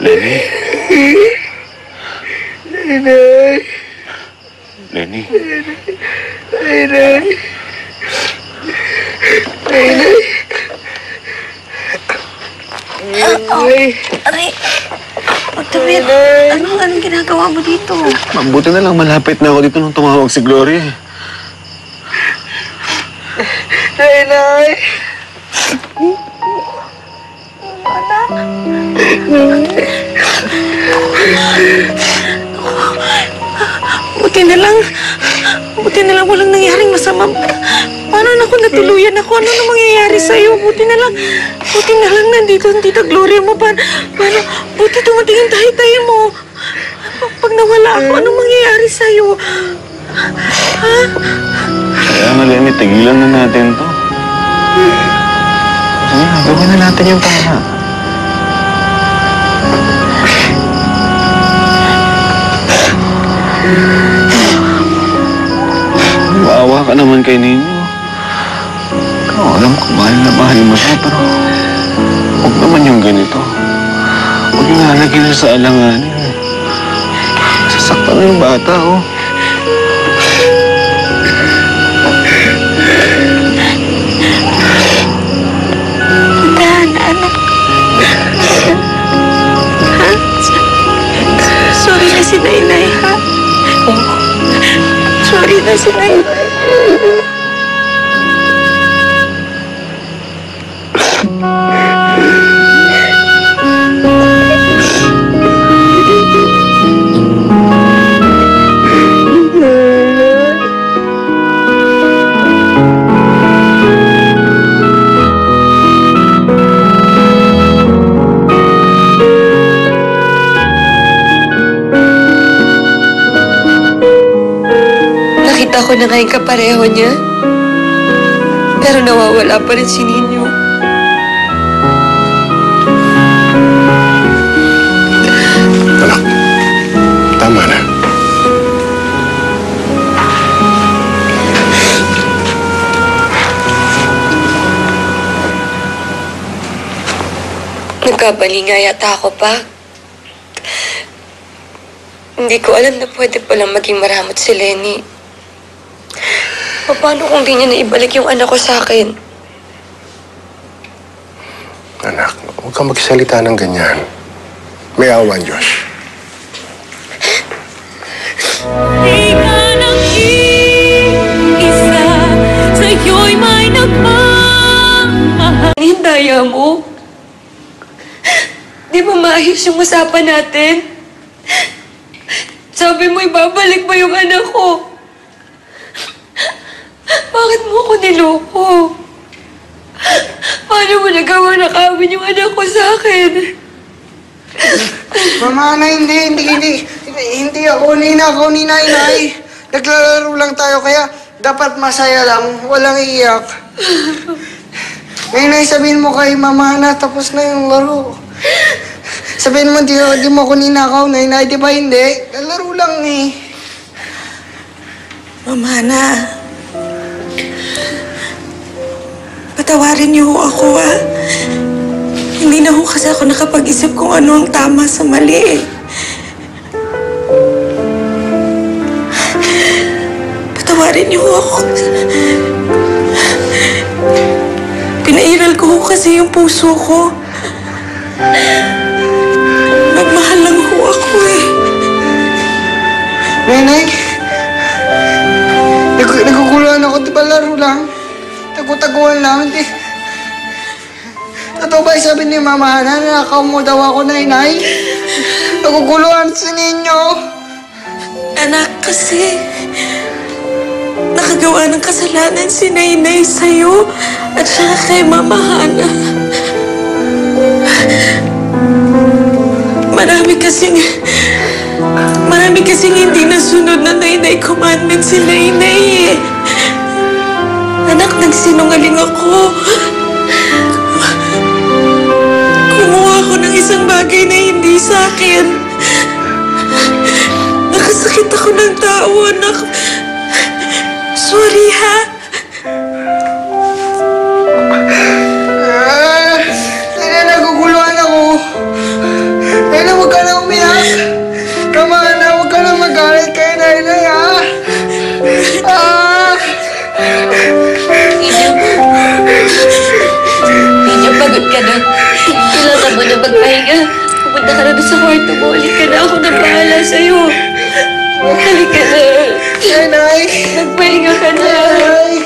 Lenny? Inay! Lenny? Inay! Inay! Inay! Aray! Magtawid! Anong ginagawa mo dito? Mabuti na lang malapit na ako dito nung tumawag si Gloria. Inay! Buti na lang walang nangyaring masama. Paano na kung natuluyan ako? Ano na mangyayari sa'yo? Buti na lang nandito ang Tita Gloria mo. Buti dumating ang tahi-tahi mo. Pag nawala ako, ano mangyayari sa'yo? Ha? Kaya nga, Lenny, tigilan na natin to. Sige na, gawin na natin yung tama. Maawa ka naman kay Ninyo. Ikaw, alam ko, mahal mo siya, pero huwag naman yung ganito. Huwag yung nalagyan siya sa alanganin. Sasaktan na yung bata, oh. Dahan, anak. Ha? Sorry na si Nainay, ha? Sorry na si Nainay. Nakita ko na nga yung kapareho niya. Pero nawawala pa rin si Ninyo. Anak, tama na. Nagkabali nga yata ako pa. Hindi ko alam na pwede palang maging maramot si Lenny. Paano kung di niya naibalik yung anak ko sa akin? Anak, huwag kang magsalita ng ganyan. May awa ang Diyos. Di ka nang isa, sa'yo'y may nagmamahal. Hindaya mo? Di ba maayos yung usapan natin? Sabi mo, ibabalik mo yung anak ko. Bakit mo ako niloko? Paano mo nagawa na kawin yung anak ko sa akin? Mama, hindi ako ninakaw ni Nainay. Naglalaro lang tayo, kaya dapat masaya lang, walang iyak. Nainay, sabihin mo kay Mama na tapos na yung laro. Sabihin mo, di mo ako ninakaw, Nainay, di ba hindi? Nalaro lang eh. Mama na. Patawarin niyo ho ako, ha? Hindi na ho kasi ako nakapag-isip kung ano ang tama sa mali, eh. Patawarin niyo ho ako. Pinairal ko ho kasi yung puso ko. Nagmahal lang ho ako, eh. Nainay, naguguluhan ako, di ba laro lang? Tagutaguan lang, hindi. Totoo ba sabi ni Mama na nakaw mo daw ako, Nainay? Naguguluhan si Ninyo. Anak, kasi nakagawa ng kasalanan si Nainay sa'yo at saka kay Mama Hana. Marami kasing hindi nasunod na Nainay commandment si Nainay, eh. Anak, nagsinungaling ako. Kumuha ako ng isang bagay na hindi sa akin. Nakasakit ako ng tao, anak. Sorry, ha? Hindi na Pagod ka na. Kailangan mo na magpahinga. Pupunta ka na doon sa kwarto mo. Halika na, ako na bahala sa'yo. Halika na. Nay! Magpahinga ka na. Nay!